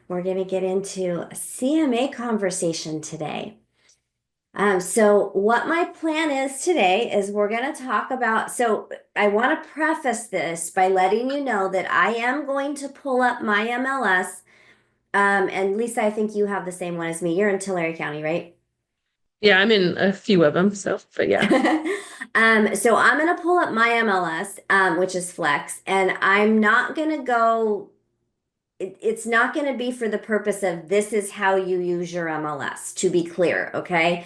We're going to get into a CMA conversation today. So what my plan is today is we're going to talk about, so I want to preface this by letting you know that I am going to pull up my MLS. And Lisa, I think you have the same one as me. You're in Tulare County, right? Yeah, I'm in a few of them, so but yeah. So I'm gonna pull up my MLS, which is Flex, and I'm not gonna go it's not going to be for the purpose of this is how you use your MLS, to be clear, okay?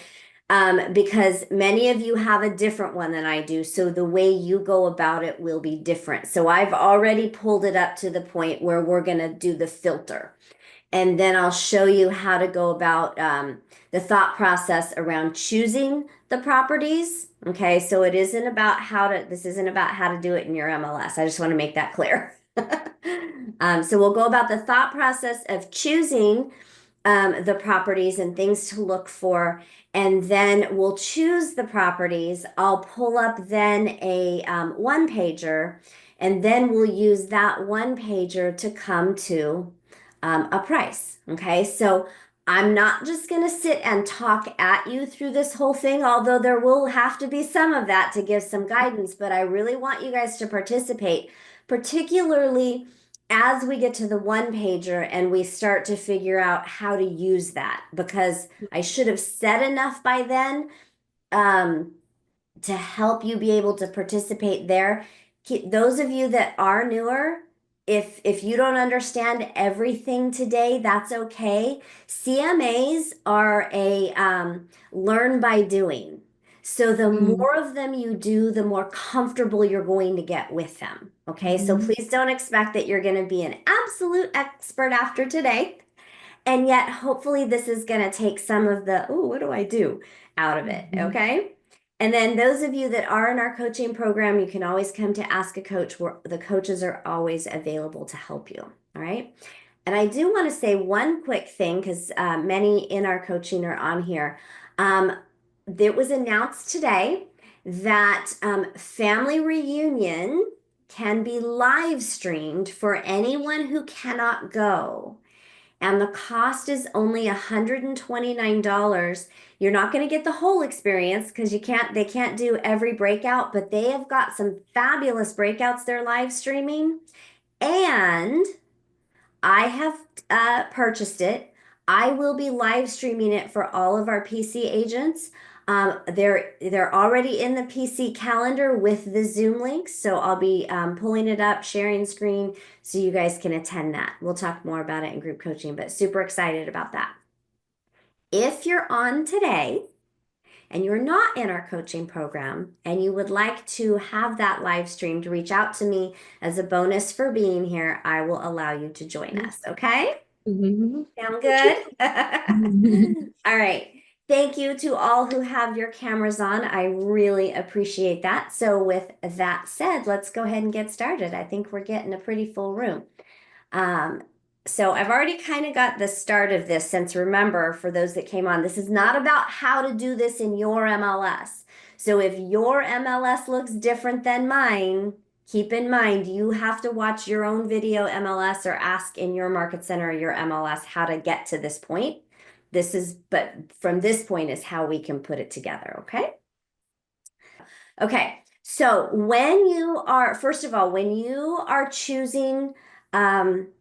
Because many of you have a different one than I do. So the way you go about it will be different. So I've already pulled it up to the point where we're going to do the filter. And then I'll show you how to go about the thought process around choosing the properties. Okay, so this isn't about how to do it in your MLS. I just want to make that clear. So we'll go about the thought process of choosing the properties and things to look for. And then we'll choose the properties. I'll pull up then a one pager, and then we'll use that one pager to come to a price. Okay, so I'm not just going to sit and talk at you through this whole thing, although there will have to be some of that to give some guidance, but I really want you guys to participate, particularly as we get to the one pager and we start to figure out how to use that, because I should have said enough by then. Um, to help you be able to participate there. Those of you that are newer, if you don't understand everything today, that's okay. CMAs are a learn by doing. So the Mm. more of them you do, the more comfortable you're going to get with them. Okay, so Mhm. please don't expect that you're going to be an absolute expert after today. And yet, hopefully, this is going to take some of the, oh, what do I do out of it? Mhm. Okay. And then, those of you that are in our coaching program, you can always come to Ask a Coach, where the coaches are always available to help you. All right. And I do want to say one quick thing because many in our coaching are on here. Um, it was announced today that family reunion can be live streamed for anyone who cannot go, and the cost is only $129. You're not going to get the whole experience because they can't do every breakout, but they have got some fabulous breakouts they're live streaming. And I have purchased it. I will be live streaming it for all of our PC agents. They're already in the PC calendar with the Zoom links, so I'll be pulling it up, sharing screen, so you guys can attend that. We'll talk more about it in group coaching, but super excited about that. If you're on today and you're not in our coaching program and you would like to have that live stream to reach out to me as a bonus for being here, I will allow you to join us. Okay? Mhm. Sound Thank you. good? Mhm. All right. Thank you to all who have your cameras on. I really appreciate that. So, with that said, let's go ahead and get started. I think we're getting a pretty full room. Um, so I've already kind of got the start of this, since remember, for those that came on, this is not about how to do this in your MLS. So if your MLS looks different than mine, keep in mind you have to watch your own video MLS or ask in your market center or your MLS how to get to this point. But from this point is how we can put it together, okay? Okay, so first of all, when you are choosing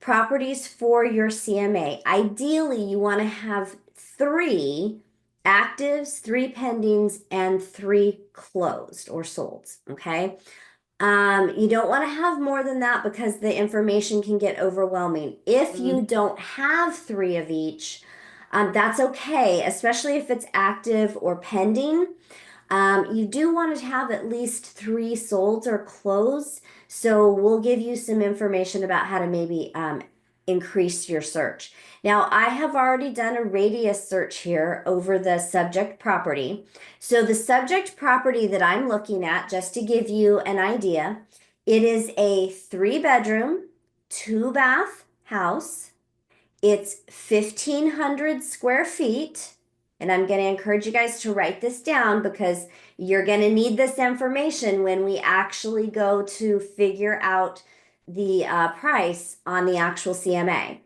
properties for your CMA, ideally you want to have three actives, three pendings, and three closed or solds. Okay. You don't want to have more than that because the information can get overwhelming. If you don't have three of each, that's okay, especially if it's active or pending. You do want to have at least three solds or closed. So we'll give you some information about how to maybe increase your search. Now, I have already done a radius search here over the subject property. So the subject property that I'm looking at, just to give you an idea, it is a 3 bedroom, 2 bath house. It's 1,500 square feet. And I'm going to encourage you guys to write this down because you're going to need this information when we actually go to figure out the price on the actual CMA.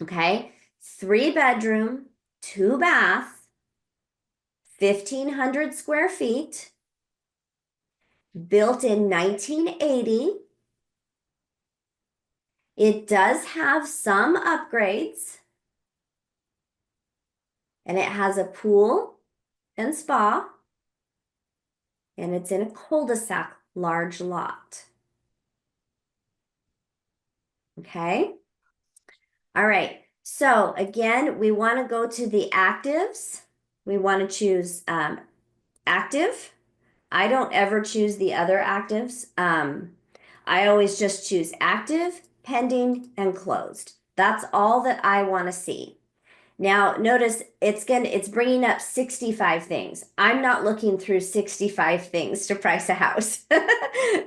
Okay. 3 bedroom, 2 bath, 1,500 square feet, built in 1980. It does have some upgrades, and it has a pool and spa, and it's in a cul-de-sac large lot. Okay. All right. So again, we want to go to the actives. We want to choose active. I don't ever choose the other actives. I always just choose active, pending, and closed. That's all that I want to see. Now, notice it's bringing up 65 things. I'm not looking through 65 things to price a house.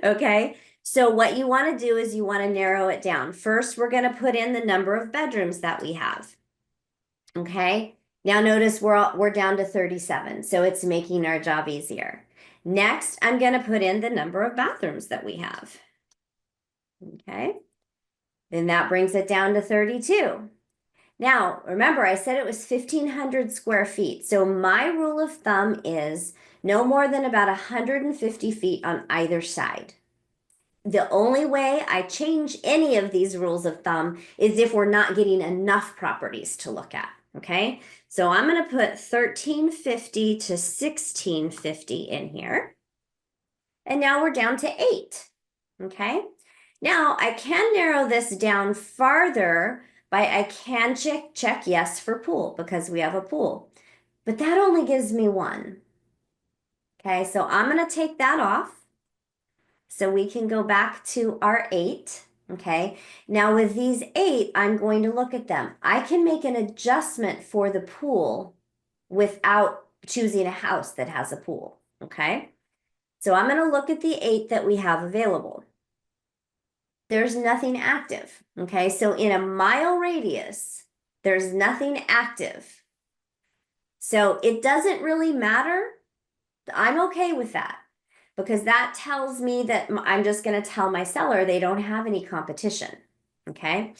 Okay? So what you want to do is you want to narrow it down. First, we're going to put in the number of bedrooms that we have. Okay? Now notice we're down to 37, so it's making our job easier. Next, I'm going to put in the number of bathrooms that we have. Okay? Then that brings it down to 32. Now, remember, I said it was 1,500 square feet. So my rule of thumb is no more than about 150 feet on either side. The only way I change any of these rules of thumb is if we're not getting enough properties to look at. Okay, so I'm going to put 1,350 to 1,650 in here. And now we're down to 8. Okay, now I can narrow this down farther by I can check yes for pool because we have a pool. But that only gives me 1. Okay, so I'm going to take that off. So we can go back to our 8. Okay, now with these 8, I'm going to look at them. I can make an adjustment for the pool without choosing a house that has a pool. Okay, so I'm going to look at the 8 that we have available. There's nothing active. Okay, so in a mile radius, there's nothing active. So it doesn't really matter. I'm okay with that because that tells me that I'm just going to tell my seller they don't have any competition. Okay.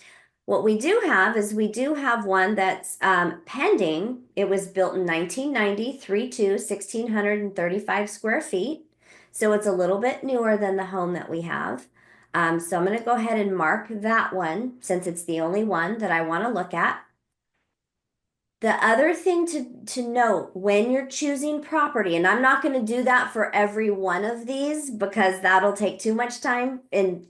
What we do have is we do have one that's pending. It was built in 1990, 3.2, 1,635 square feet. So it's a little bit newer than the home that we have. So I'm going to go ahead and mark that one since it's the only one that I want to look at. The other thing to note when you're choosing property, and I'm not going to do that for every one of these because that'll take too much time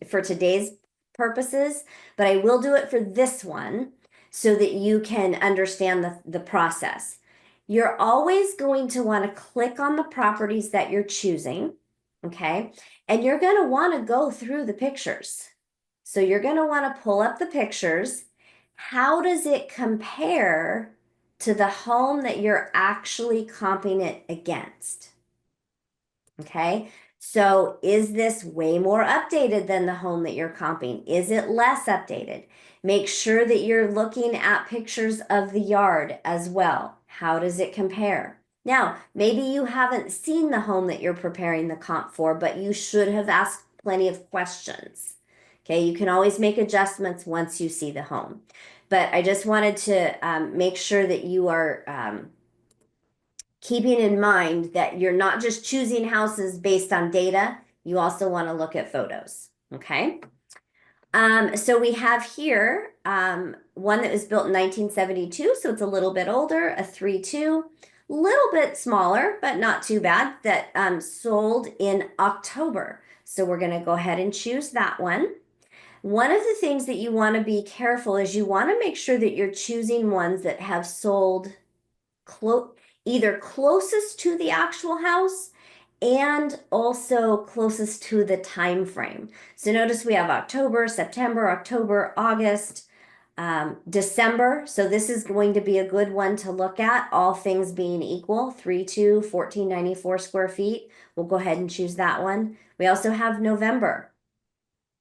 for today's purposes, but I will do it for this one so that you can understand the process. You're always going to want to click on the properties that you're choosing, okay? And you're going to want to go through the pictures. So you're going to want to pull up the pictures. How does it compare to the home that you're actually comping it against? Okay, so is this way more updated than the home that you're comping? Is it less updated? Make sure that you're looking at pictures of the yard as well. How does it compare? Now, maybe you haven't seen the home that you're preparing the comp for, but you should have asked plenty of questions. Okay, you can always make adjustments once you see the home. But I just wanted to make sure that you are keeping in mind that you're not just choosing houses based on data, you also want to look at photos. Okay. So we have here one that was built in 1972, so it's a little bit older, a 3.2, little bit smaller, but not too bad, that sold in October. So we're going to go ahead and choose that one. One of the things that you want to be careful is you want to make sure that you're choosing ones that have sold either closest to the actual house and also closest to the time frame. So notice we have October, September, October, August, December. So this is going to be a good one to look at, all things being equal. 3.2, 1,494 square feet. We'll go ahead and choose that one. We also have November,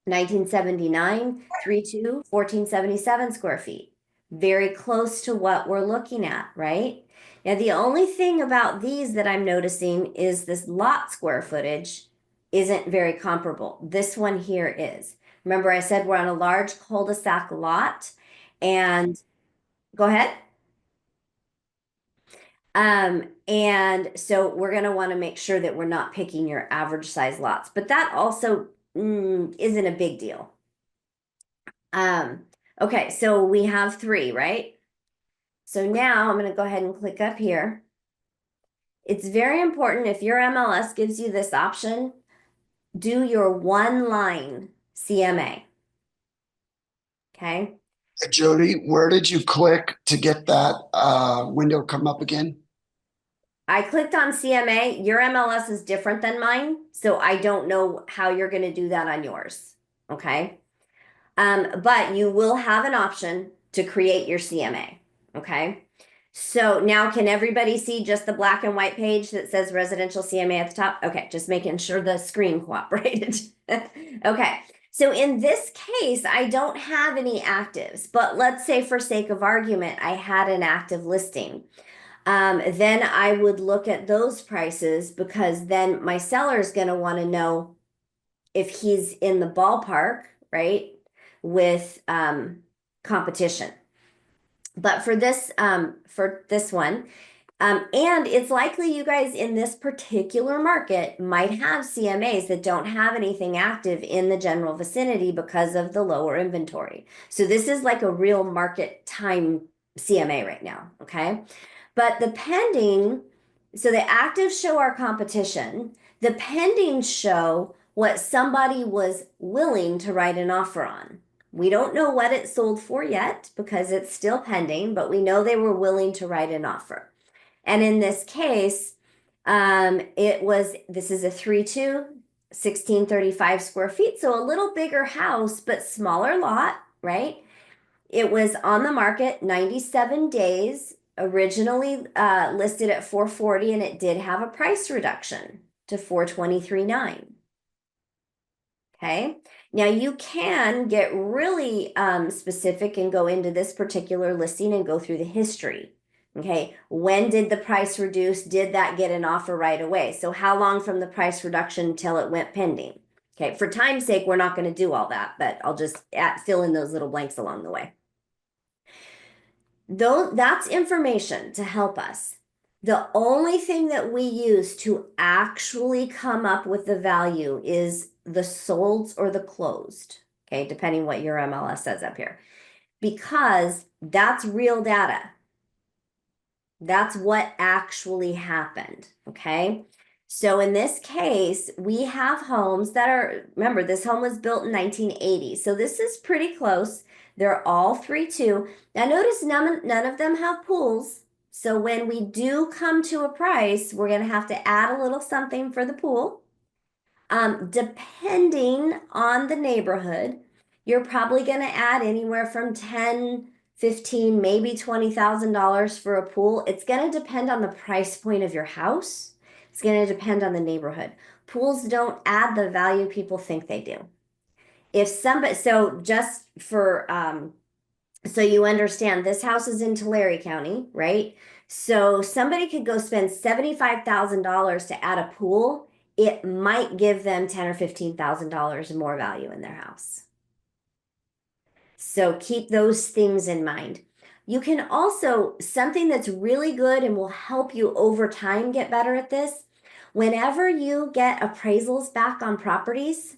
1979, 3.2, 1,477 square feet. Very close to what we're looking at, right? Now, the only thing about these that I'm noticing is this lot square footage isn't very comparable. This one here is. Remember, I said we're on a large cul-de-sac lot, and Go ahead. And so we're going to want to make sure that we're not picking your average size lots, but that also isn't a big deal. Um, okay, so we have three, right? So now I'm going to go ahead and click up here. It's very important if your MLS gives you this option, do your one line CMA. Okay. Jody, where did you click to get that window come up again? I clicked on CMA. Your MLS is different than mine, so I don't know how you're going to do that on yours. Okay. But you will have an option to create your CMA. Okay. So now can everybody see just the black and white page that says residential CMA at the top? Okay, just making sure the screen cooperated. Okay. So in this case, I don't have any actives, but let's say for sake of argument, I had an active listing. Then I would look at those prices because then my seller is going to want to know if he's in the ballpark, right, with competition. But for this one, and it's likely you guys in this particular market might have CMAs that don't have anything active in the general vicinity because of the lower inventory. So this is like a real market time CMA right now, okay? But the pending, so the active show our competition, the pending show what somebody was willing to write an offer on. We don't know what it sold for yet because it's still pending, but we know they were willing to write an offer. And in this case, this is a 3-2, 1635 square feet. So a little bigger house, but smaller lot, right? It was on the market 97 days, originally listed at 440, and it did have a price reduction to 423.9. Okay. Now you can get really specific and go into this particular listing and go through the history. Okay. When did the price reduce? Did that get an offer right away? So how long from the price reduction until it went pending? Okay. For time's sake, we're not going to do all that, but I'll just fill in those little blanks along the way. Though that's information to help us. The only thing that we use to actually come up with the value is the solds or the closed, okay, depending what your MLS says up here, because that's real data. That's what actually happened, okay? So in this case, we have homes that are, remember, this home was built in 1980, so this is pretty close. They're all 3-2. Now notice none of them have pools. So when we do come to a price, we're going to have to add a little something for the pool. Depending on the neighborhood, you're probably going to add anywhere from 10, 15, maybe $20,000 for a pool. It's going to depend on the price point of your house. It's going to depend on the neighborhood. Pools don't add the value people think they do. If somebody, so just for so you understand, this house is in Tulare County, right? So somebody could go spend $75,000 to add a pool. It might give them $10,000 or $15,000 more value in their house. So keep those things in mind. You can also, something that's really good and will help you over time get better at this, whenever you get appraisals back on properties,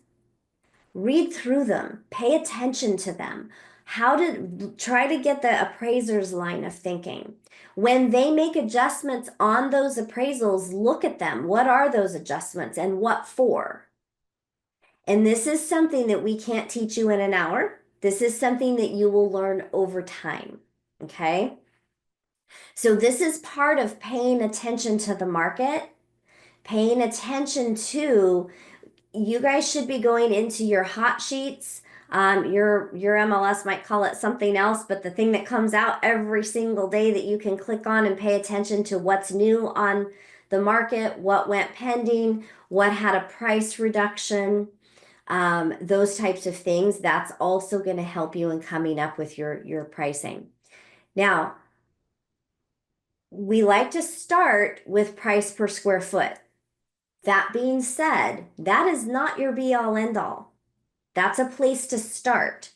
read through them, pay attention to them. How to try to get the appraiser's line of thinking. When they make adjustments on those appraisals, look at them. What are those adjustments and what for? And this is something that we can't teach you in an hour. This is something that you will learn over time. Okay. So this is part of paying attention to the market, paying attention to, you guys should be going into your hot sheets. Your MLS might call it something else, but the thing that comes out every single day that you can click on and pay attention to what's new on the market, what went pending, what had a price reduction, those types of things. That's also going to help you in coming up with your pricing. Now, we like to start with price per square foot. That being said, that is not your be all end all. That's a place to start.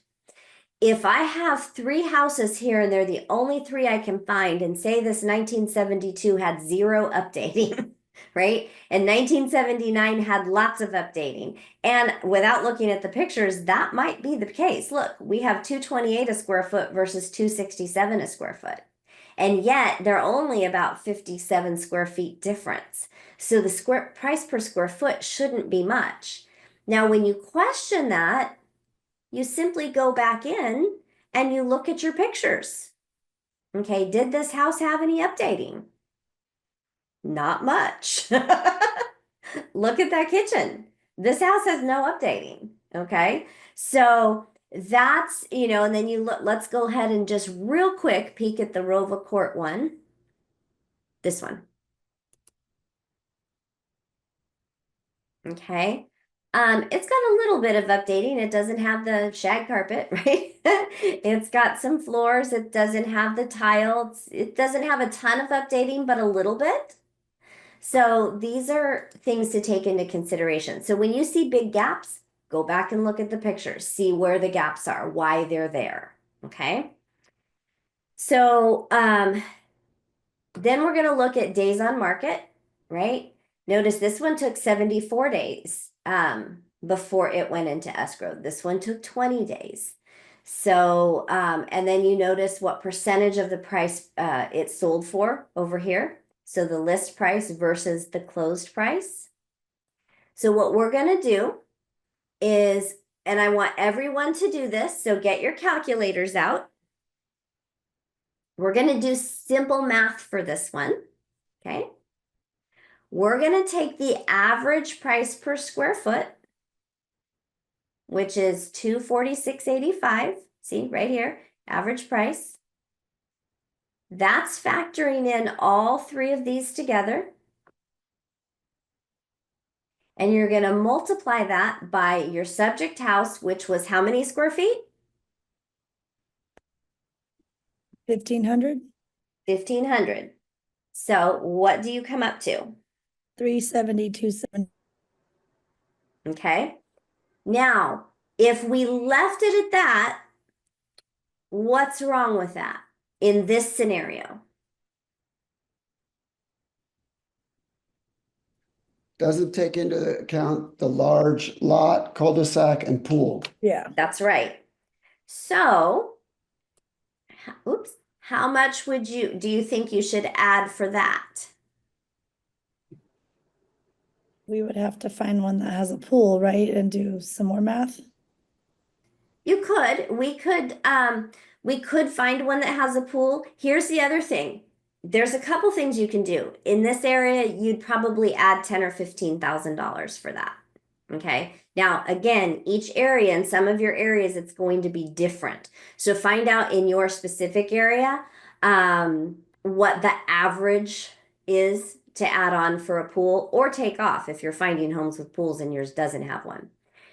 if I have three houses here and they're the only three I can find, and say this 1972 had zero updating, right? And 1979 had lots of updating. And without looking at the pictures, that might be the case. Look, we have 228 a square foot versus 267 a square foot. And yet they're only about 57 square feet difference. So the square price per square foot shouldn't be much. Now, when you question that, you simply go back in and you look at your pictures. Okay, did this house have any updating? Not much. Look at that kitchen. This house has no updating. Okay, so that's, and then you look, let's go ahead and just real quick peek at the Rova Court one. This one. Okay. It's got a little bit of updating. It doesn't have the shag carpet, right? It's got some floors. It doesn't have the tiles. It doesn't have a ton of updating, but a little bit. So these are things to take into consideration. So when you see big gaps, go back and look at the pictures, see where the gaps are, why they're there. Okay. So then we're going to look at days on market, right? Notice this one took 74 days before it went into escrow. This one took 20 days. So, and then you notice what percentage of the price it sold for over here. So the list price versus the closed price. So what we're going to do is, and I want everyone to do this, so get your calculators out. We're going to do simple math for this one. Okay. We're going to take the average price per square foot, which is $246.85. See right here, average price. That's factoring in all three of these together. And you're going to multiply that by your subject house, which was how many square feet? 1,500, 1,500. So what do you come up to? 370, 270. Okay. Now, if we left it at that, what's wrong with that in this scenario? Doesn't take into account the large lot, cul-de-sac, and pool. Yeah, That's right. So, oops, how much do you think you should add for that? we would have to find one that has a pool, right? And do some more math. You could, we could find one that has a pool. Here's the other thing. There's a couple things you can do. In this area, you'd probably add $10,000 or $15,000 for that. Okay. Now, again, each area, in some of your areas, it's going to be different. So find out in your specific area what the average is to add on for a pool or take off if you're finding homes with pools and yours doesn't have one.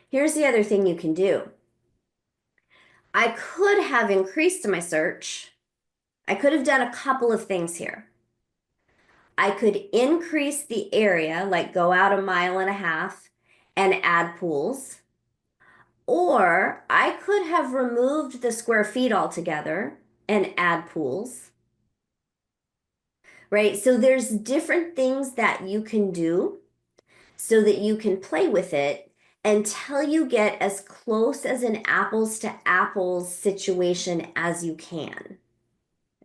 Here's the other thing you can do. I could have increased my search. I could have done a couple of things here. I could increase the area, like go out 1.5 miles and add pools. Or I could have removed the square feet altogether and add pools. Right? So there's different things that you can do so that you can play with it until you get as close as an apples to apples situation as you can.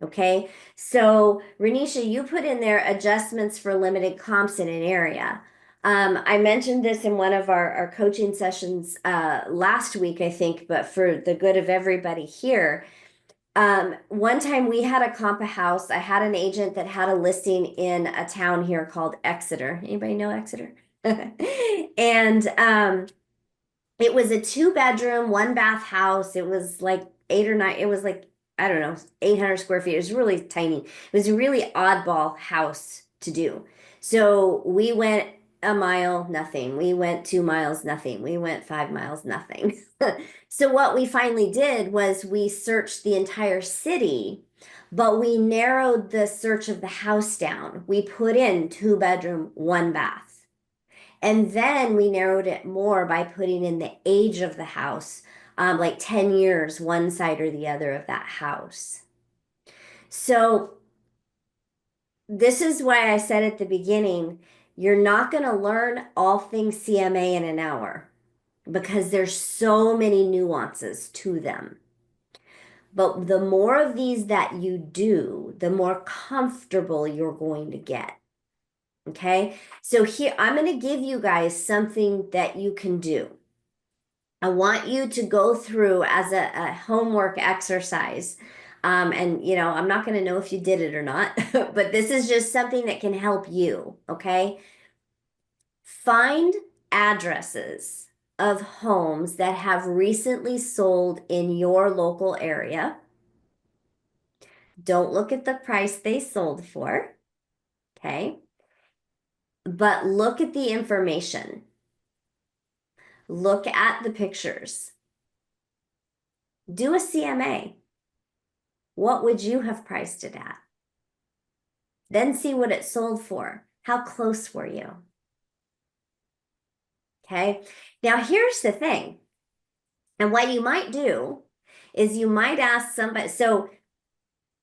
Okay, so Renisha, you put in there adjustments for limited comps in an area. I mentioned this in one of our coaching sessions last week, I think, but for the good of everybody here, one time we had a comp a house. I had an agent that had a listing in a town here called Exeter. Anybody know Exeter? And it was a 2-bedroom, 1-bath house. It was like 8 or 9, it was like, I don't know, 800 square feet. It was really tiny. It was a really oddball house to do. So we went 1 mile, nothing. We went 2 miles, nothing. We went 5 miles, nothing. So what we finally did was we searched the entire city, but we narrowed the search of the house down. We put in 2-bedroom, 1-bath. And then we narrowed it more by putting in the age of the house. like 10 years, one side or the other of that house. So this is why I said at the beginning, you're not going to learn all things CMA in an hour because there's so many nuances to them. But the more of these that you do, the more comfortable you're going to get. Okay, so here I'm going to give you guys something that you can do. I want you to go through as a homework exercise. And I'm not going to know if you did it or not, but this is just something that can help you. Okay, find addresses of homes that have recently sold in your local area. Don't look at the price they sold for. Okay, but look at the information. Look at the pictures. Do a CMA. What would you have priced it at? Then see what it sold for. How close were you? Okay. Now here's the thing. And what you might do is you might ask somebody, so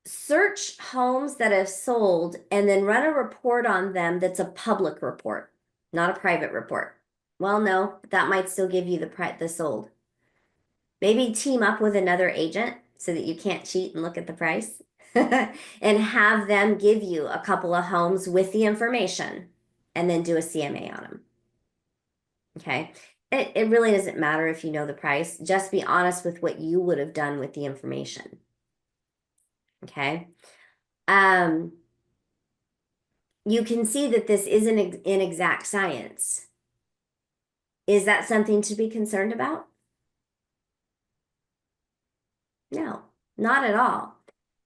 search homes that have sold and then run a report on them that's a public report, not a private report. Well, no, that might still give you the sold. Maybe team up with another agent so that you can't cheat and look at the price and have them give you a couple of homes with the information and then do a CMA on them. Okay. It really doesn't matter if you know the price. Just be honest with what you would have done with the information. Okay. You can see that this isn't an exact science. Is that something to be concerned about? No, not at all.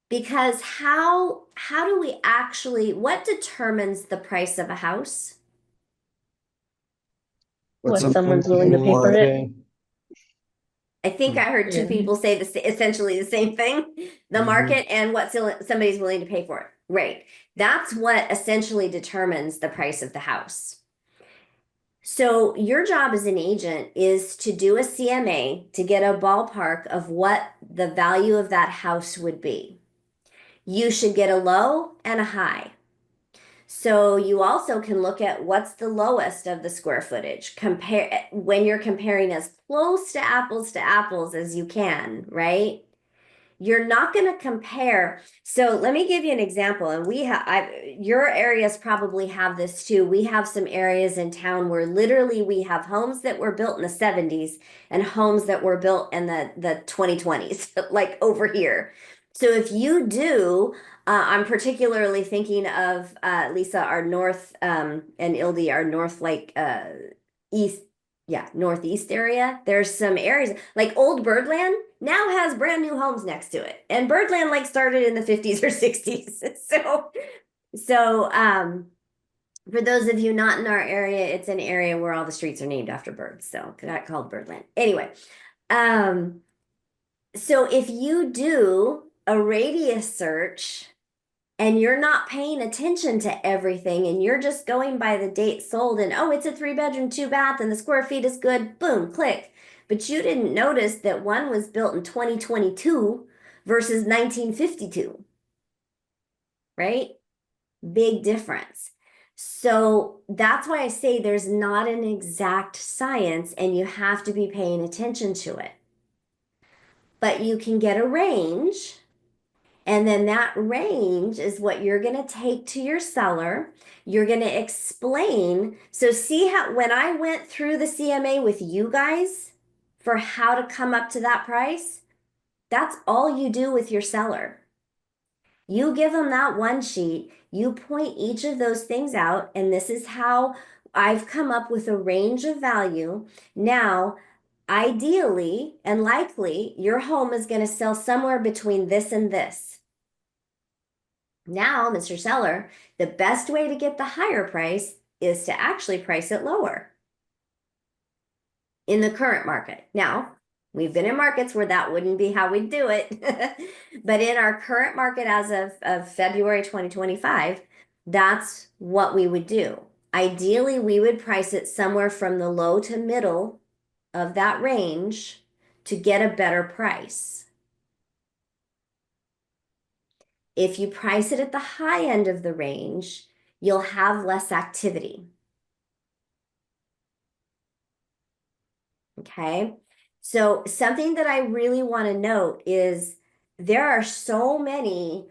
Because how do we actually, what determines the price of a house? What someone someone's willing to pay for it. I think I heard two Yeah. people say essentially the same thing, the Mhm. market and what somebody's willing to pay for it. Right. That's what essentially determines the price of the house. So your job as an agent is to do a CMA to get a ballpark of what the value of that house would be. You should get a low and a high. So you also can look at what's the lowest of the square footage. Compare when you're comparing as close to apples as you can, right? You're not going to compare. So let me give you an example. And your areas probably have this too. We have some areas in town where literally we have homes that were built in the 70s and homes that were built in the 2020s, like over here. So if you do, I'm particularly thinking of Lisa, our north, and Ildi, our north, like east, yeah, northeast area. There's some areas like old Birdland now has brand new homes next to it, and Birdland like started in the 50s or 60s. So for those of you not in our area, it's an area where all the streets are named after birds, so got called Birdland. Anyway, so if you do a radius search and you're not paying attention to everything and you're just going by the date sold and oh, it's a 3-bedroom, 2-bath and the square feet is good, boom, click. But you didn't notice that one was built in 2022 versus 1952, right? Big difference. So that's why I say there's not an exact science and you have to be paying attention to it. But you can get a range. And then that range is what you're going to take to your seller. You're going to explain. So see how when I went through the CMA with you guys for how to come up to that price, that's all you do with your seller. You give them that one sheet, you point each of those things out, and this is how I've come up with a range of value. Now, ideally and likely, your home is going to sell somewhere between this and this. Now, Mr. Seller, the best way to get the higher price is to actually price it lower in the current market. Now, we've been in markets where that wouldn't be how we'd do it. But in our current market as of February 2025, that's what we would do. Ideally, we would price it somewhere from the low to middle of that range to get a better price. If you price it at the high end of the range, you'll have less activity. Okay. So something that I really want to note is there are so many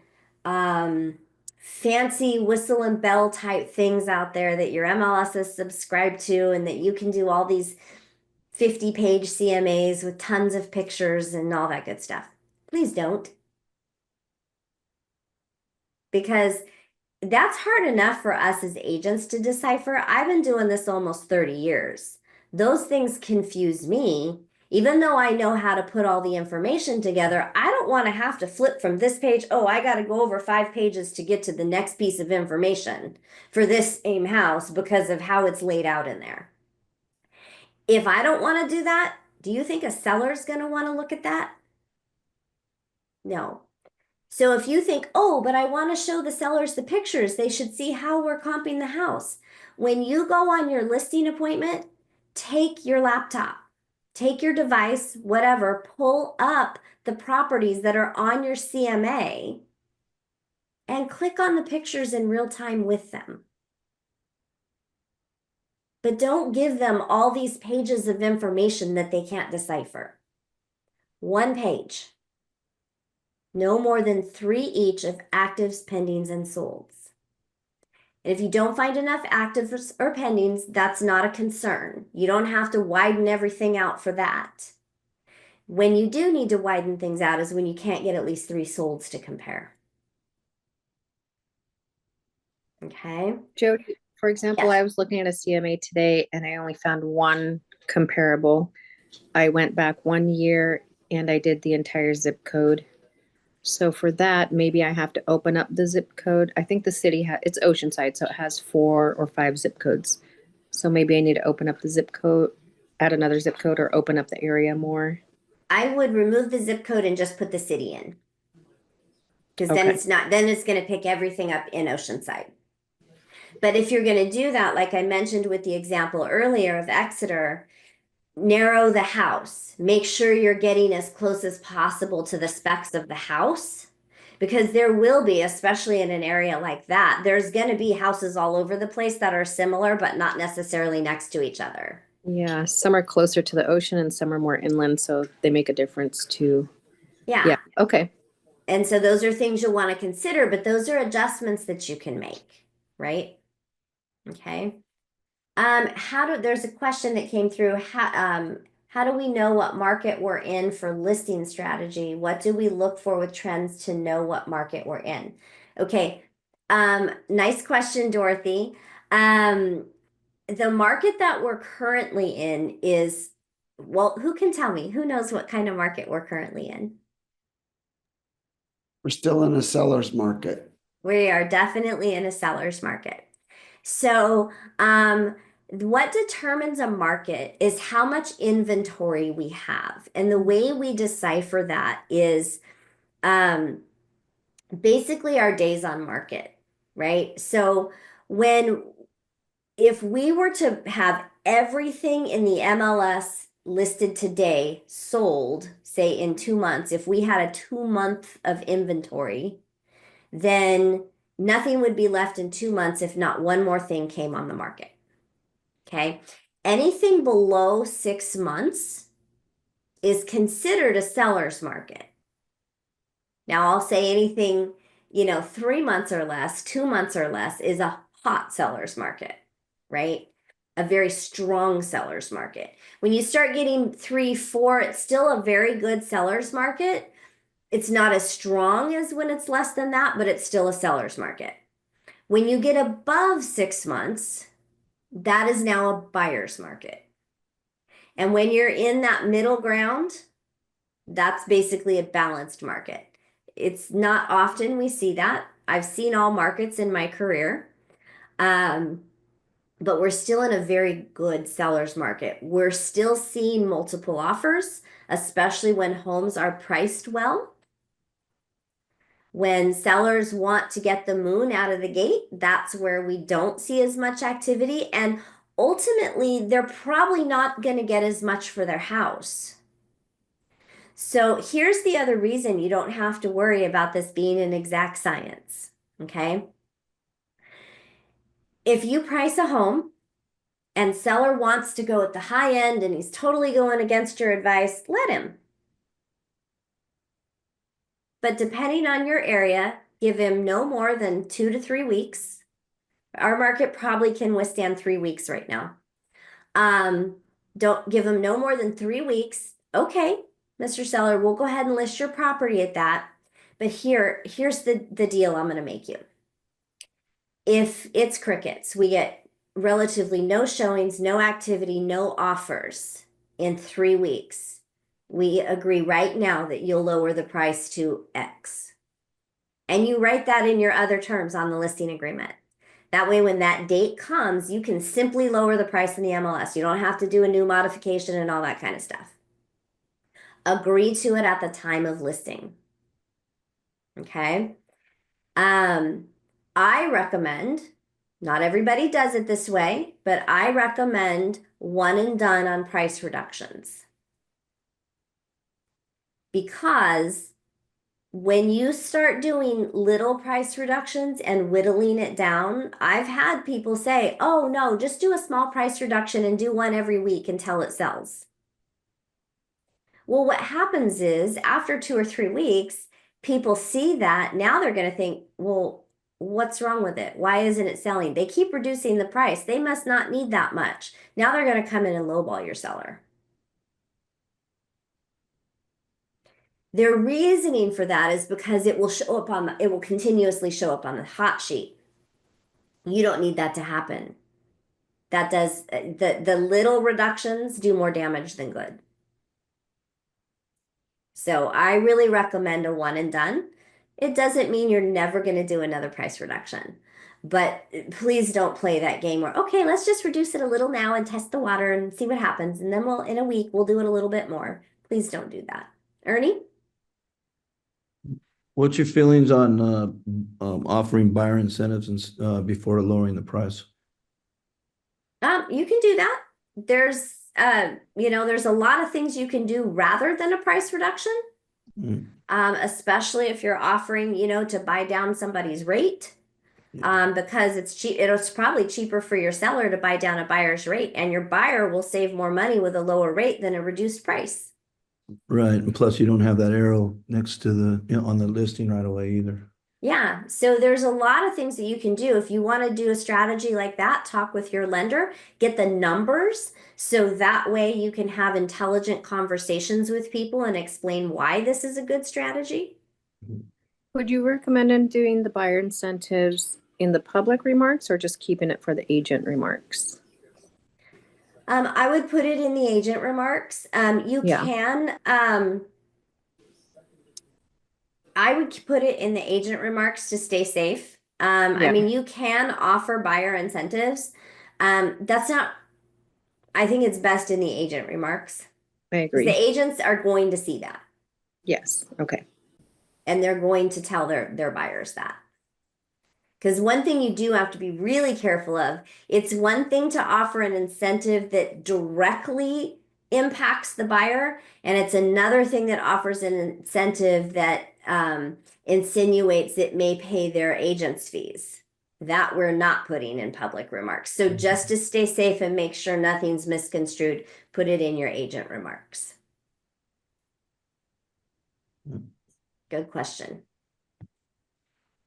fancy whistle and bell type things out there that your MLS is subscribed to, and that you can do all these 50-page CMAs with tons of pictures and all that good stuff. Please don't. Because that's hard enough for us as agents to decipher. I've been doing this almost 30 years. Those things confuse me. Even though I know how to put all the information together, I don't want to have to flip from this page. Oh, I got to go over 5 pages to get to the next piece of information for this same house because of how it's laid out in there. If I don't want to do that, do you think a seller's going to want to look at that? No. So if you think, oh, but I want to show the sellers the pictures, they should see how we're comping the house. When you go on your listing appointment, take your laptop, take your device, whatever, pull up the properties that are on your CMA and click on the pictures in real time with them. But don't give them all these pages of information that they can't decipher. 1 page. No more than 3 each of actives, pendings, and solds. And if you don't find enough actives or pendings, that's not a concern. You don't have to widen everything out for that. When you do need to widen things out is when you can't get at least 3 solds to compare. Okay. Jody, for example, Yes. I was looking at a CMA today and I only found one comparable. I went back 1 year and I did the entire zip code. So for that, maybe I have to open up the zip code. I think the city it's Oceanside, so it has 4 or 5 zip codes. So maybe I need to open up the zip code, add another zip code, or open up the area more. I would remove the zip code and just put the city in. Because then Okay. it's going to pick everything up in Oceanside. But if you're going to do that, like I mentioned with the example earlier of Exeter, narrow the house. Make sure you're getting as close as possible to the specs of the house, because there will be, especially in an area like that, there's going to be houses all over the place that are similar, but not necessarily next to each other. Yeah, some are closer to the ocean and some are more inland, so they make a difference too. Yeah. Yeah, okay. And so those are things you'll want to consider, but those are adjustments that you can make, right? Okay. There's a question that came through. How do we know what market we're in for listing strategy? What do we look for with trends to know what market we're in? Okay. Nice question, Dorothy. The market that we're currently in is, well, who can tell me? Who knows what kind of market we're currently in? We're still in a seller's market. We are definitely in a seller's market. So, what determines a market is how much inventory we have. And the way we decipher that is basically our days on market, right? So, if we were to have everything in the MLS listed today sold, say in 2 months, if we had a 2-month of inventory, then nothing would be left in 2 months if not one more thing came on the market. Okay. Anything below 6 months is considered a seller's market. Now, I'll say anything, 3 months or less, 2 months or less is a hot seller's market, right? A very strong seller's market. When you start getting 3, 4, it's still a very good seller's market. It's not as strong as when it's less than that, but it's still a seller's market. When you get above 6 months, that is now a buyer's market. And when you're in that middle ground, that's basically a balanced market. It's not often we see that. I've seen all markets in my career, but we're still in a very good seller's market. We're still seeing multiple offers, especially when homes are priced well. When sellers want to get the moon out of the gate, that's where we don't see as much activity. And ultimately, they're probably not going to get as much for their house. So here's the other reason you don't have to worry about this being an exact science, okay? If you price a home and seller wants to go at the high end and he's totally going against your advice, let him. But depending on your area, give him no more than 2 to 3 weeks. Our market probably can withstand 3 weeks right now. Don't give him no more than 3 weeks. Okay, Mr. Seller, we'll go ahead and list your property at that. But here's the deal I'm going to make you. If it's crickets, we get relatively no showings, no activity, no offers in 3 weeks. We agree right now that you'll lower the price to X. And you write that in your other terms on the listing agreement. That way, when that date comes, you can simply lower the price in the MLS. You don't have to do a new modification and all that kind of stuff. Agree to it at the time of listing. Okay. I recommend, not everybody does it this way, but I recommend one and done on price reductions. Because when you start doing little price reductions and whittling it down, I've had people say, oh no, just do a small price reduction and do one every week until it sells. Well, what happens is after 2 or 3 weeks, people see that. Now they're going to think, well, what's wrong with it? Why isn't it selling? They keep reducing the price. They must not need that much. Now they're going to come in and lowball your seller. Their reasoning for that is because it will show up on it will continuously show up on the hot sheet. You don't need that to happen. That does the little reductions do more damage than good. So I really recommend a one and done. It doesn't mean you're never going to do another price reduction, but please don't play that game where, okay, let's just reduce it a little now and test the water and see what happens. And then in a week, we'll do it a little bit more. Please don't do that. Ernie? What's your feelings on offering buyer incentives and before lowering the price? You can do that. There's there's a lot of things you can do rather than a price reduction. Mm. Especially if you're offering, to buy down somebody's rate. Because it's cheap, it's probably cheaper for your seller to buy down a buyer's rate, and your buyer will save more money with a lower rate than a reduced price. Right, and plus you don't have that arrow next to on the listing right away either. Yeah, so there's a lot of things that you can do. If you want to do a strategy like that, talk with your lender, get the numbers, so that way you can have intelligent conversations with people and explain why this is a good strategy. Would you recommend doing the buyer incentives in the public remarks or just keeping it for the agent remarks? I would put it in the agent remarks. You Yeah. can, I would put it in the agent remarks to stay safe. I Yeah. mean, you can offer buyer incentives. That's not, I think it's best in the agent remarks I because the agree. agents are going to see that Yes. Okay. and they're going to tell their buyers that. Because one thing you do have to be really careful of, it's one thing to offer an incentive that directly impacts the buyer, and it's another thing that offers an incentive that insinuates it may pay their agent's fees. That we're not putting in public remarks. So just to stay safe and make sure nothing's misconstrued, put it in your agent remarks. Good question.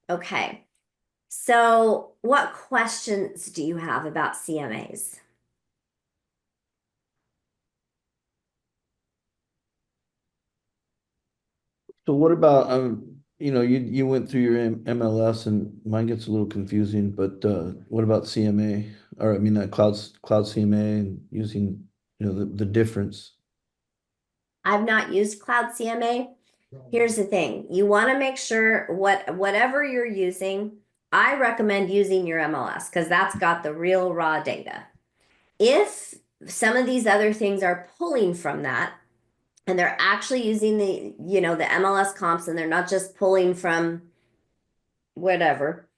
Okay. So, what questions do you have about CMAs? So what about you went through your MLS and mine gets a little confusing, but what about CMA, or I mean that cloud CMA and using the difference? I've not used Cloud CMA. Here's the thing. You want to make sure whatever you're using, I recommend using your MLS because that's got the real raw data. If some of these other things are pulling from that and they're actually using the MLS comps and they're not just pulling from whatever,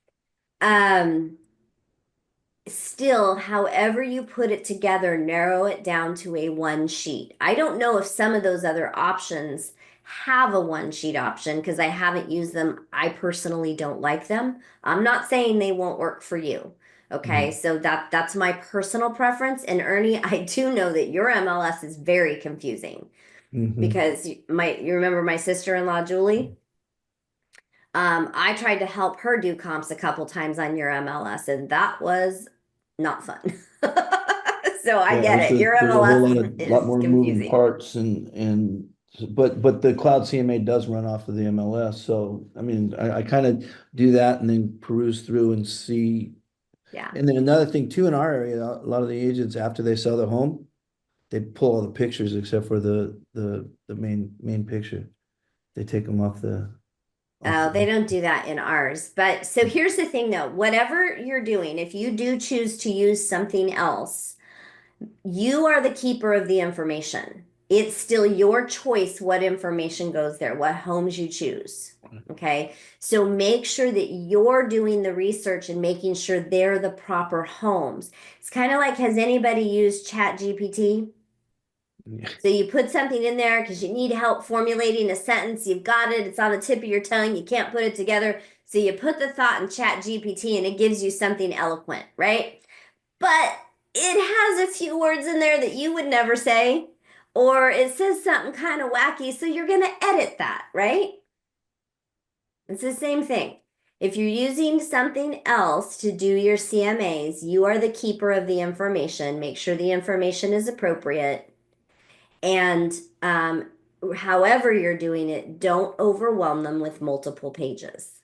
still, however you put it together, narrow it down to a one sheet. I don't know if some of those other options have a one sheet option because I haven't used them. I personally don't like them. I'm not saying they won't work for you. Okay, so that's my personal preference. And Ernie, I do know that your MLS is very confusing Mhm. because you remember my sister-in-law Julie? I tried to help her do comps a couple times on your MLS, and that was not fun. So I Yeah, get it. Your there's a whole MLS lot is more moving confusing. parts but the cloud CMA does run off of the MLS. So, I mean, I kind of do that and then peruse through and see. Yeah. And then another thing too, in our area, a lot of the agents, after they sell their home, they pull all the pictures except for the main picture. They take them off Oh, they the. don't do that in ours. But so here's the thing though, whatever you're doing, if you do choose to use something else, you are the keeper of the information. It's still your choice what information goes there, what homes you choose. Okay. So make sure that you're doing the research and making sure they're the proper homes. It's kind of like, has anybody used Chat GPT? So you put something in there because you need help formulating a sentence. You've got it. It's on the tip of your tongue. You can't put it together. So you put the thought in Chat GPT and it gives you something eloquent, right? But it has a few words in there that you would never say, or it says something kind of wacky. So you're going to edit that, right? It's the same thing. If you're using something else to do your CMAs, you are the keeper of the information. Make sure the information is appropriate. And however you're doing it, don't overwhelm them with multiple pages.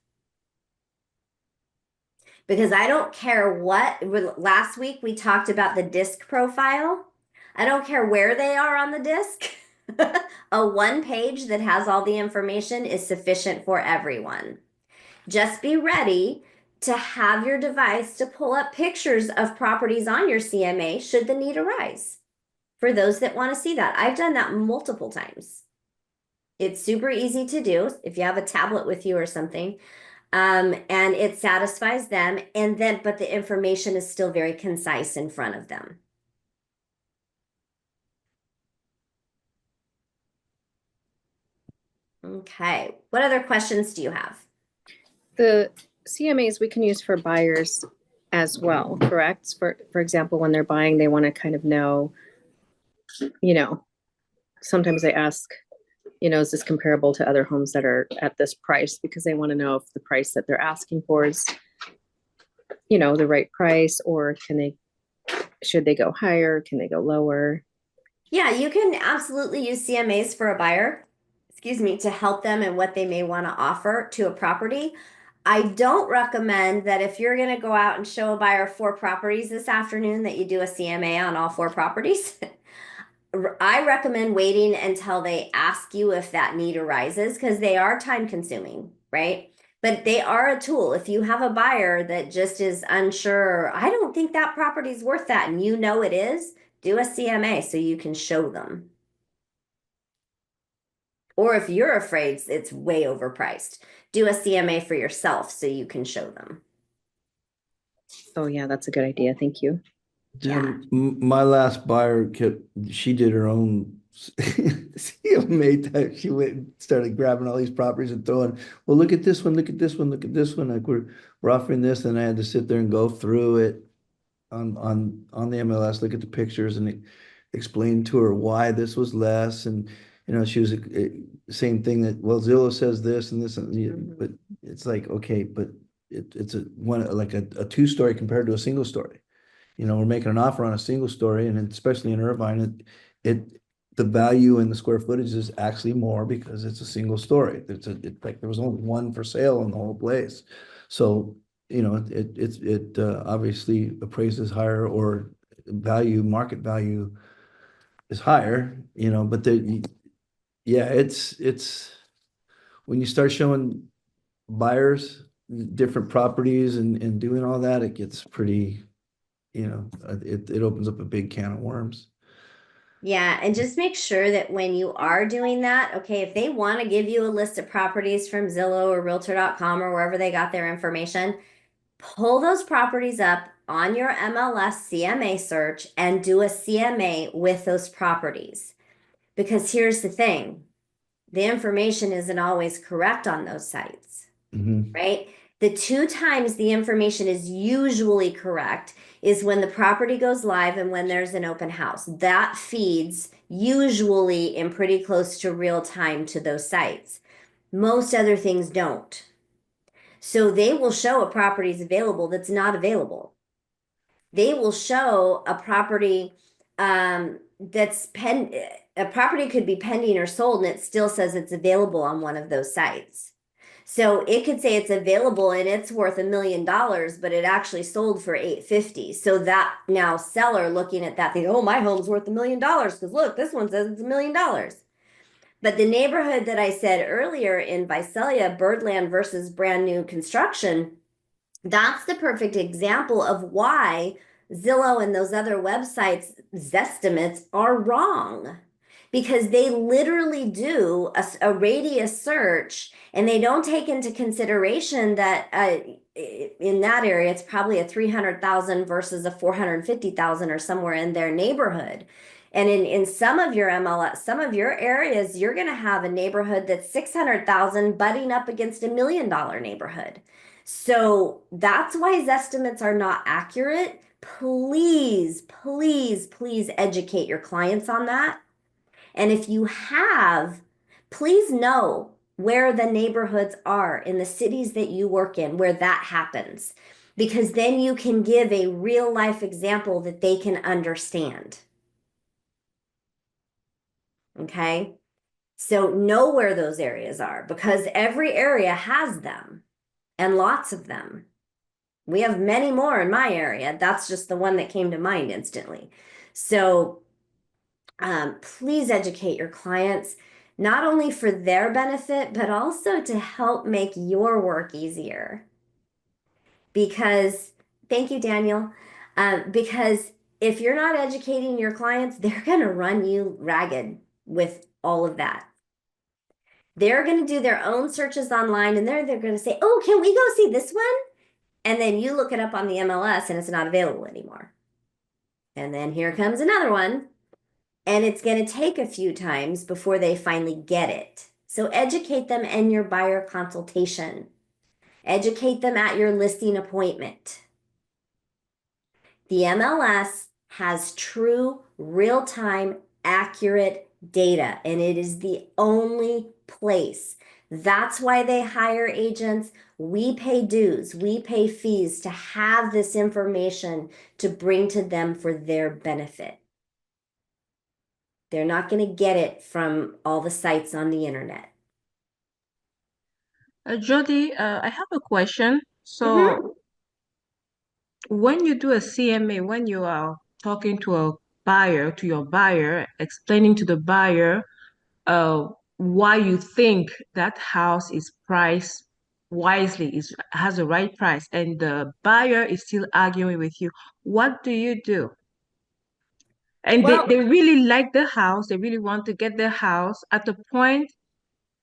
Because I don't care what, last week we talked about the disc profile. I don't care where they are on the disc. A one page that has all the information is sufficient for everyone. Just be ready to have your device to pull up pictures of properties on your CMA should the need arise. For those that want to see that, I've done that multiple times. It's super easy to do if you have a tablet with you or something. And it satisfies them. And then, but the information is still very concise in front of them. Okay. What other questions do you have? The CMAs we can use for buyers as well, correct? For example, when they're buying, they want to kind of know, you know, sometimes they ask, is this comparable to other homes that are at this price? Because they want to know if the price that they're asking for is, the right price, or should they go higher? Can they go lower? Yeah, you can absolutely use CMAs for a buyer, excuse me, to help them in what they may want to offer to a property. I don't recommend that if you're going to go out and show a buyer 4 properties this afternoon, that you do a CMA on all 4 properties. I recommend waiting until they ask you if that need arises because they are time consuming, right? But they are a tool. If you have a buyer that just is unsure, I don't think that property is worth that, and you know it is, do a CMA so you can show them. Or if you're afraid it's way overpriced, do a CMA for yourself so you can show them. Oh yeah, that's a good idea. Thank you. Yeah. My last buyer she did her own CMA type. She went and started grabbing all these properties and throwing, well, look at this one, look at this one, look at this one. Like we're offering this, and I had to sit there and go through it on the MLS, look at the pictures and explain to her why this was less. And she was same thing that, well, Zillow says this and this, but it's like, okay, but it's a one like a two-story compared to a single story. We're making an offer on a single story, and especially in Irvine, the value in the square footage is actually more because it's a single story. It's like there was only one for sale in the whole place. So, it obviously appraises higher, or market value is higher, but yeah, it's when you start showing buyers different properties and doing all that, it gets pretty, it opens up a big can of worms. Yeah, and just make sure that when you are doing that, okay, if they want to give you a list of properties from Zillow or Realtor.com or wherever they got their information, pull those properties up on your MLS CMA search and do a CMA with those properties. Because here's the thing, the information isn't always correct on those sites, Mhm. right? The 2 times the information is usually correct is when the property goes live and when there's an open house. That feeds usually in pretty close to real time to those sites. Most other things don't. So they will show a property is available that's not available. They will show a property that's a property could be pending or sold and it still says it's available on one of those sites. So it could say it's available and it's worth $1 million, but it actually sold for 850. So that now seller looking at that thing, oh, my home's worth $1 million because look, this one says it's $1 million. But the neighborhood that I said earlier in Visalia, Birdland versus brand new construction, that's the perfect example of why Zillow and those other websites' estimates are wrong. Because they literally do a radius search and they don't take into consideration that in that area, it's probably a 300,000 versus a 450,000 or somewhere in their neighborhood. And in some of your MLS, some of your areas, you're going to have a neighborhood that's 600,000 butting up against $1 million neighborhood. So that's why his estimates are not accurate. Please, please, please educate your clients on that. And if you have, please know where the neighborhoods are in the cities that you work in, where that happens, because then you can give a real life example that they can understand. Okay. So know where those areas are because every area has them and lots of them. We have many more in my area. That's just the one that came to mind instantly. So please educate your clients, not only for their benefit, but also to help make your work easier. Because, thank you, Daniel. Because if you're not educating your clients, they're going to run you ragged with all of that. They're going to do their own searches online and they're going to say, oh, can we go see this one? And then you look it up on the MLS and it's not available anymore. And then here comes another one. And it's going to take a few times before they finally get it. So educate them in your buyer consultation. Educate them at your listing appointment. The MLS has true, real-time, accurate data, and it is the only place. That's why they hire agents. We pay dues, we pay fees to have this information to bring to them for their benefit. They're not going to get it from all the sites on the internet. Jody, I have a question. Mhm. So when you do a CMA, when you are talking to a buyer, to your buyer, explaining to the buyer why you think that house is priced wisely, has the right price, and the buyer is still arguing with you, what do you do? And Well, they really like the house, they really want to get the house. At the point,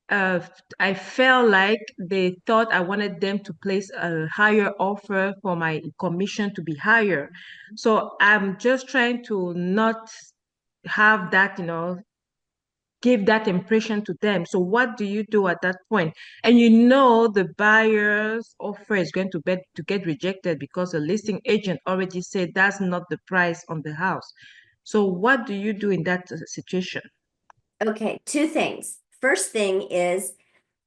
uh, I felt like they thought I wanted them to place a higher offer for my commission to be higher. So I'm just trying to not have that, give that impression to them. So what do you do at that point? And the buyer's offer is going to get rejected because the listing agent already said that's not the price on the house. So what do you do in that situation? okay, 2 things. First thing is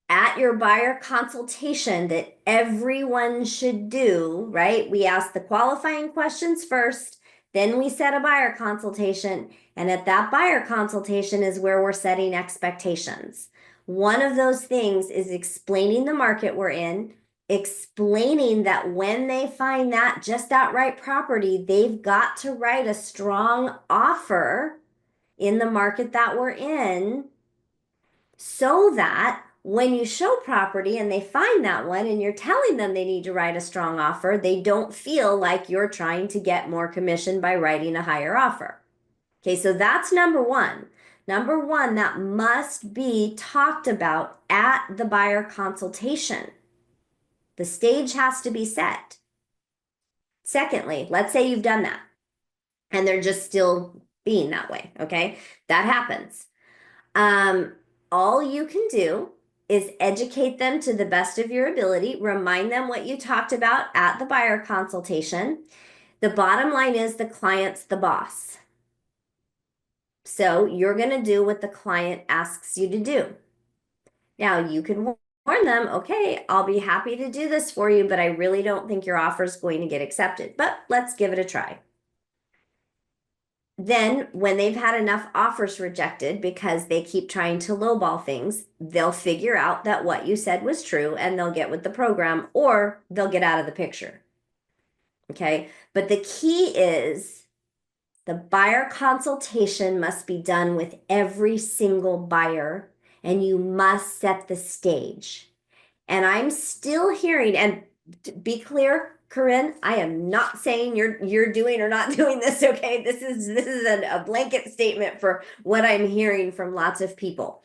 at your buyer consultation that everyone should do, right? We ask the qualifying questions first, then we set a buyer consultation. And at that buyer consultation is where we're setting expectations. One of those things is explaining the market we're in, explaining that when they find that just that right property, they've got to write a strong offer in the market that we're in so that when you show property and they find that one and you're telling them they need to write a strong offer, they don't feel like you're trying to get more commission by writing a higher offer. Okay, so that's number one. Number one, that must be talked about at the buyer consultation. The stage has to be set. Secondly, let's say you've done that and they're just still being that way. Okay, that happens. all you can do is educate them to the best of your ability, remind them what you talked about at the buyer consultation. The bottom line is the client's the boss. So you're going to do what the client asks you to do. Now, you can warn them, okay, I'll be happy to do this for you, but I really don't think your offer is going to get accepted, but let's give it a try. Then, when they've had enough offers rejected because they keep trying to lowball things, they'll figure out that what you said was true and they'll get with the program or they'll get out of the picture. Okay. But the key is the buyer consultation must be done with every single buyer and you must set the stage. And I'm still hearing, and to be clear, Corinne, I am not saying you're doing or not doing this, okay? This is a blanket statement for what I'm hearing from lots of people.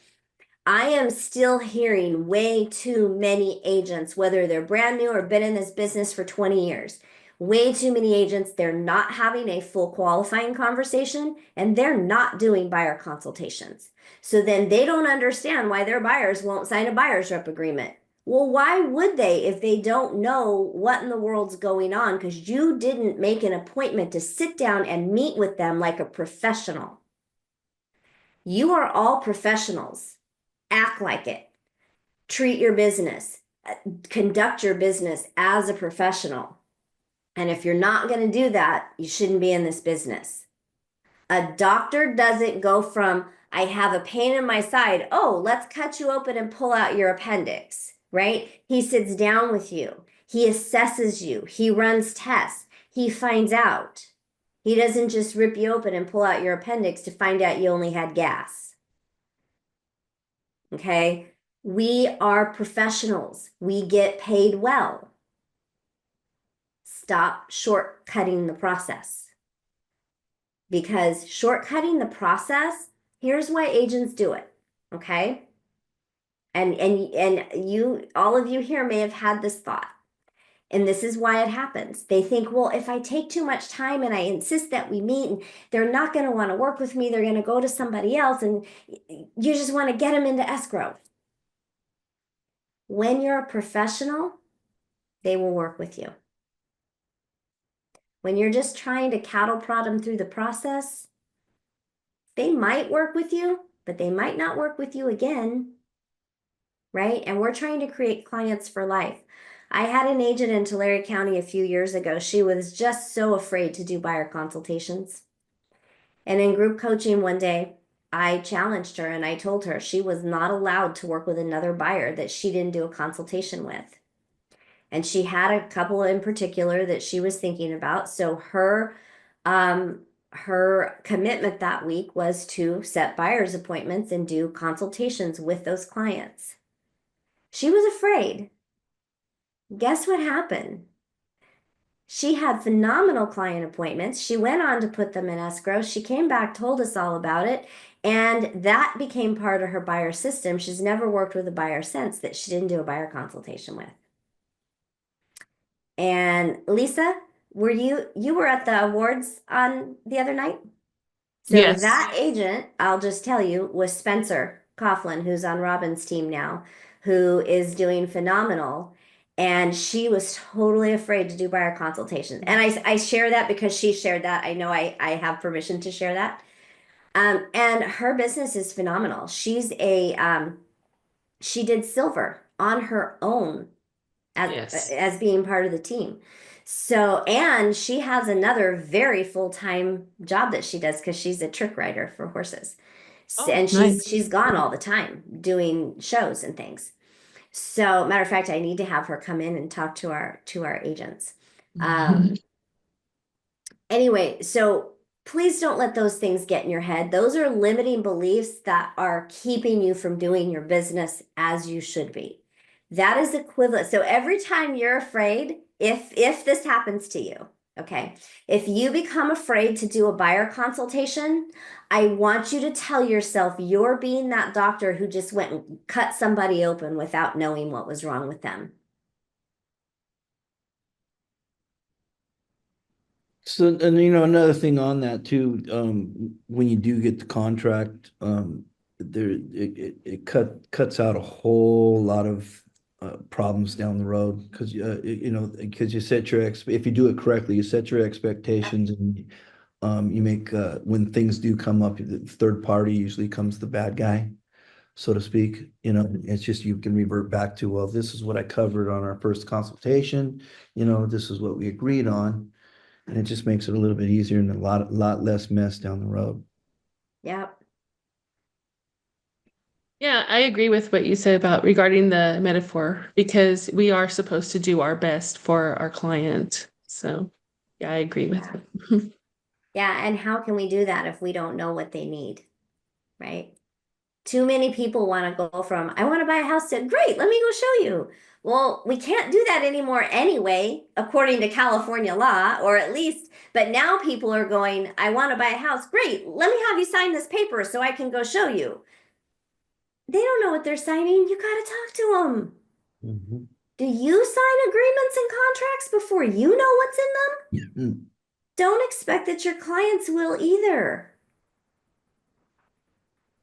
I am still hearing way too many agents, whether they're brand new or been in this business for 20 years. Way too many agents, they're not having a full qualifying conversation and they're not doing buyer consultations. So then they don't understand why their buyers won't sign a buyer's rep agreement. Well, why would they if they don't know what in the world's going on? Because you didn't make an appointment to sit down and meet with them like a professional. You are all professionals. Act like it. Treat your business. Conduct your business as a professional. And if you're not going to do that, you shouldn't be in this business. A doctor doesn't go from, I have a pain in my side, oh, let's cut you open and pull out your appendix, right? He sits down with you. He assesses you. He runs tests. He finds out. He doesn't just rip you open and pull out your appendix to find out you only had gas. Okay? We are professionals. We get paid well. Stop shortcutting the process. Because shortcutting the process, here's why agents do it, okay? And you, all of you here may have had this thought. And this is why it happens. They think, well, if I take too much time and I insist that we meet and they're not going to want to work with me, they're going to go to somebody else and you just want to get them into escrow. When you're a professional, they will work with you. When you're just trying to cattle prod them through the process, they might work with you, but they might not work with you again, right? And we're trying to create clients for life. I had an agent in Tulare County a few years ago. She was just so afraid to do buyer consultations. And in group coaching one day, I challenged her and I told her she was not allowed to work with another buyer that she didn't do a consultation with. And she had a couple in particular that she was thinking about. So her commitment that week was to set buyer's appointments and do consultations with those clients. She was afraid. Guess what happened? She had phenomenal client appointments. She went on to put them in escrow. She came back, told us all about it, and that became part of her buyer system. She's never worked with a buyer since that she didn't do a buyer consultation with. And Lisa, you were at the awards on the other night? So Yes. that agent, I'll just tell you, was Spencer Coughlin, who's on Robin's team now, who is doing phenomenal. And she was totally afraid to do buyer consultations. And I share that because she shared that. I know I have permission to share that. And her business is phenomenal. She's she did silver on her own as being part of the team. So, and she has another very full-time job that she does because she's a trick rider for horses. And nice. she's gone all the time doing shows and things. So, matter of fact, I need to have her come in and talk to our agents. Anyway, so please don't let those things get in your head. Those are limiting beliefs that are keeping you from doing your business as you should be. That is equivalent. So every time you're afraid, if this happens to you, okay, if you become afraid to do a buyer consultation, I want you to tell yourself you're being that doctor who just went and cut somebody open without knowing what was wrong with them. So, and another thing on that too, when you do get the contract, cuts out a whole lot of problems down the road because because you set your if you do it correctly, you set your expectations and you make when things do come up, the third party usually comes the bad guy, so to speak. It's just you can revert back to, well, this is what I covered on our first consultation. This is what we agreed on, and it just makes it a little bit easier and a lot less mess down the road. Yep. Yeah, I agree with what you said about regarding the metaphor because we are supposed to do our best for our client. So, yeah, I agree with it. Yeah, and how can we do that if we don't know what they need, right? Too many people want to go from, I want to buy a house to, great, let me go show you. Well, we can't do that anymore anyway, according to California law, or at least, but now people are going, I want to buy a house, great, let me have you sign this paper so I can go show you. They don't know what they're signing. You got to talk to them. Mm-hmm. Do you sign agreements and contracts before you know what's in them? Mm-hmm. Don't expect that your clients will either.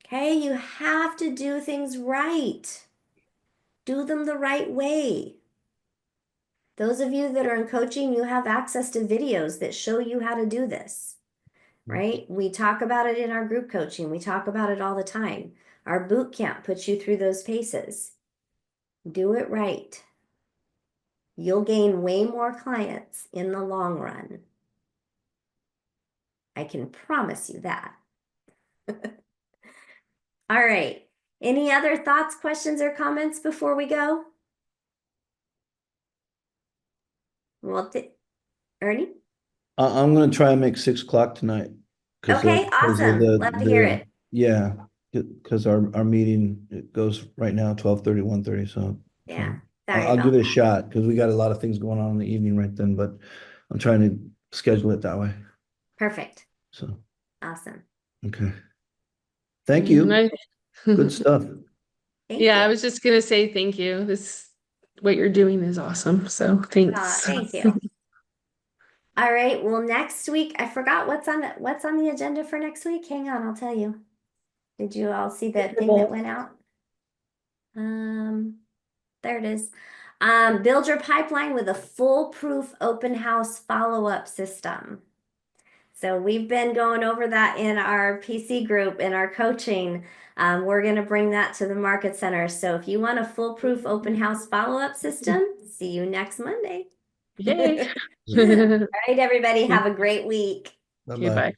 Okay, you have to do things right. Do them the right way. Those of you that are in coaching, you have access to videos that show you how to do this, right? We talk about it in our group coaching. We talk about it all the time. Our boot camp puts you through those paces. Do it right. You'll gain way more clients in the long run. I can promise you that. All right. Any other thoughts, questions, or comments before we go? Well, Ernie? I'm gonna try and make 6 o'clock tonight. Okay, awesome. Love to hear it. Yeah, because our meeting, it goes right now 12:30, 1:30. So Yeah, I'll, sorry I'll give about it a that. shot because we got a lot of things going on in the evening right then, but I'm trying to schedule it that way. Perfect. So, Awesome. okay. Thank And you. Good stuff. Thank Yeah, I you. was just gonna say thank you. What you're doing is awesome. So thanks. Thank you. All right. Well, next week, I forgot what's on the agenda for next week. Hang on, I'll tell you. Did you all see the thing that went out? There it is. Build your pipeline with a foolproof open house follow-up system. So we've been going over that in our PC group, in our coaching. We're going to bring that to the market center. So if you want a foolproof open house follow-up system, see you next Monday. Yay. All right, everybody, have a great week. Okay, Bye-bye. bye.